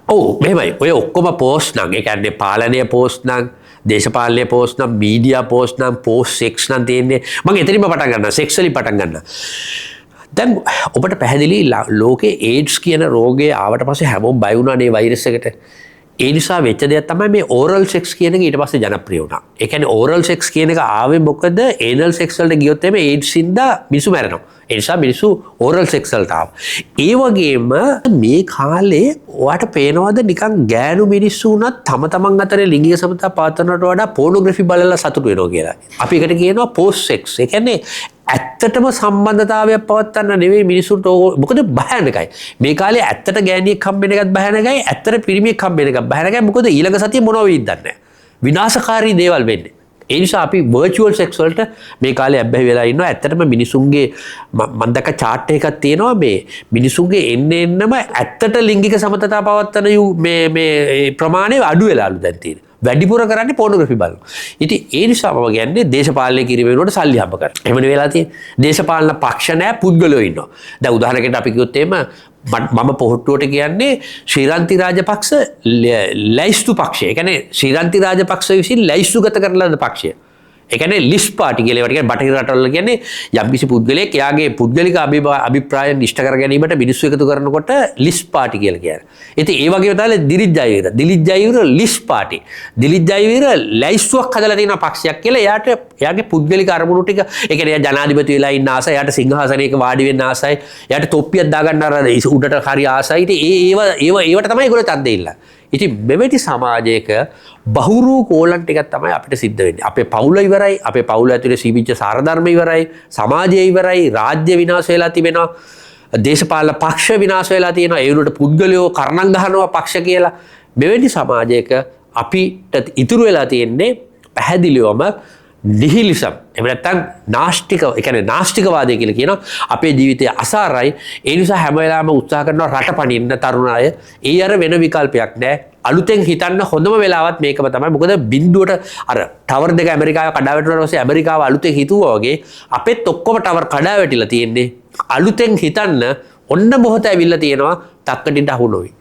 ඔව් මෙහෙමයි. ඔය ඔක්කොම පෝස්ට් නම් ඒ කියන්නේ පාලනීය පෝස්ට් නම් දේශපාලනීය පෝස්ට් නම් මීඩියා පෝස්ට් නම් පෝස්ට් සෙක්ස් නම් තියෙන්නේ. මම එතනින්ම පටන් ගන්නවා. සෙක්ස් වලින් පටන් ගන්නවා. දැන් ඔබට පැහැදිලි ලෝකේ ඒඩ්ස් කියන රෝගය ආවට පස්සේ හැමෝම බය වුණානේ වෛරස් එකට. ඒ නිසා වෙච්ච දෙයක් තමයි මේ ඕරල් සෙක්ස් කියන එක ඊට පස්සේ ජනප්‍රිය වුණා. ඒ කියන්නේ ඕරල් සෙක්ස් කියන එක ආවේ මොකද ඒනල් සෙක්ස් වලට ගියොත් එමේ ඒඩ්ස් ඉඳලා මිනිස්සු මැරෙනවා. ඒ නිසා මිනිස්සු ඕරල් සෙක්ස් වලට ආවා. ඒ වගේම මේ කාලේ ඔයාට පේනවද නිකන් ගෑනු මිනිස්සු උනත් තමන් අතරේ ලිංගික සමතා පවත්වනවට වඩා පෝනෝග්‍රැෆි බලලා සතුටු වෙනවා කියලා. අපි ඒකට කියනවා පෝස්ට් සෙක්ස්. ඒ කියන්නේ ඇත්තටම සම්බන්ධතාවයක් පවත්වන්න නෙවෙයි මිනිසුන්ට මොකද භයානකයි. මේ කාලේ ඇත්තට ගෑණියෙක් හම්බෙන එකත් භයානකයි, ඇත්තට පිරිමියෙක් හම්බෙන එකත් භයානකයි. මොකද ඊළඟ සතියේ මොනව වෙයිද දන්නේ නැහැ. විනාශකාරී දේවල් වෙන්නේ. ඒ නිසා අපි වර්චුවල් සෙක්ස් වලට මේ කාලේ අබ්බැහි වෙලා ඉන්නවා. ඇත්තටම මිනිසුන්ගේ මම දැක්ක chart එකක් තියෙනවා මේ මිනිසුන්ගේ එන්නම ඇත්තට ලිංගික සමතතා පවත්වන මේ ප්‍රමාණය අඩු වෙලාලු දැන් තියෙන්නේ. වැඩිපුර කරන්නේ පෝනෝග්‍රැෆි බලනවා. ඉතින් ඒ නිසා මම කියන්නේ දේශපාලනය කිරීම වෙනුවට සල්ලි හම්බ කරන්න. එහෙමනේ වෙලා තියෙන්නේ. දේශපාලන පක්ෂ නැහැ පුද්ගලයෝ ඉන්නවා. දැන් උදාහරණයකට අපි කිව්වොත් එහෙම මම පොහොට්ටුවට කියන්නේ ශ්‍රීලන්ති රාජපක්ෂ ලැයිස්තු පක්ෂය. ඒ කියන්නේ ශ්‍රීලන්ති රාජපක්ෂ විසින් ලැයිස්තුගත කරන පක්ෂය. ඒ කියන්නේ ලිස්ට් පාටි කියලා ඒවට කියන්නේ බටහිර රටවල කියන්නේ යම්කිසි පුද්ගලයෙක් එයාගේ පුද්ගලික අභිප්‍රායන් ඉෂ්ට කර ගැනීමට මිනිස්සු එකතු කරනකොට ලිස්ට් පාටි කියලා කියන්නේ. ඉතින් ඒ වගේම තමයි දිලිත් ජයවීර ලිස්ට් පාටි. දිලිත් ජයවීර ලැයිස්තුවක් හදලා තියෙන පක්ෂයක් කියලා එයාගේ පුද්ගලික අරමුණු ටික ඒ කියන්නේ එයා ජනාධිපති වෙලා ඉන්න ආසයි, එයාට සිංහාසනයක වාඩි වෙන්න ආසයි, එයාට තොප්පියක් දාගන්න අර උඩට හරි ආසයි. ඉතින් ඒවට තමයි ඒගොල්ලෝ තද්දේ ඉල්ලන්නේ. ඉතින් මෙවැනි සමාජයක බහුරු කෝලන් ටිකක් තමයි අපිට සිද්ධ වෙන්නේ. අපේ පවුල ඉවරයි, අපේ පවුල ඇතුලේ සීමිත සාරධර්ම ඉවරයි, සමාජය ඉවරයි, රාජ්‍ය විනාශ වෙලා තිබෙනවා, දේශපාලන පක්ෂ විනාශ වෙලා තියෙනවා, ඒ වුණාට පුද්ගලයෝ කරණම් ගහනවා පක්ෂ කියලා. මෙවැනි සමාජයක අපිට ඉතුරු වෙලා තියෙන්නේ පැහැදිලිවම නිහිලිසම්. එහෙම නැත්නම් නාස්තික, ඒ කියන්නේ නාස්තිකවාදය කියලා කියනවා. අපේ ජීවිතය අසාරයි. ඒ නිසා හැම වෙලාවෙම උත්සාහ කරනවා රට පනින්න තරුණ අය. ඒ අර වෙන විකල්පයක් නැහැ. අලුතෙන් හිතන්න හොඳම වෙලාවත් මේකම තමයි. මොකද බින්දුවට අර ටවර් දෙක ඇමරිකාව කඩා වැටුණාට පස්සේ ඇමරිකාව අලුතෙන් හිතුවා වගේ අපෙත් ඔක්කොම ටවර් කඩා වැටිලා තියෙන්නේ. අලුතෙන් හිතන්න ඔන්න මොහොත ඇවිල්ලා තියෙනවා තක්කඩින්ට අහු නොවි.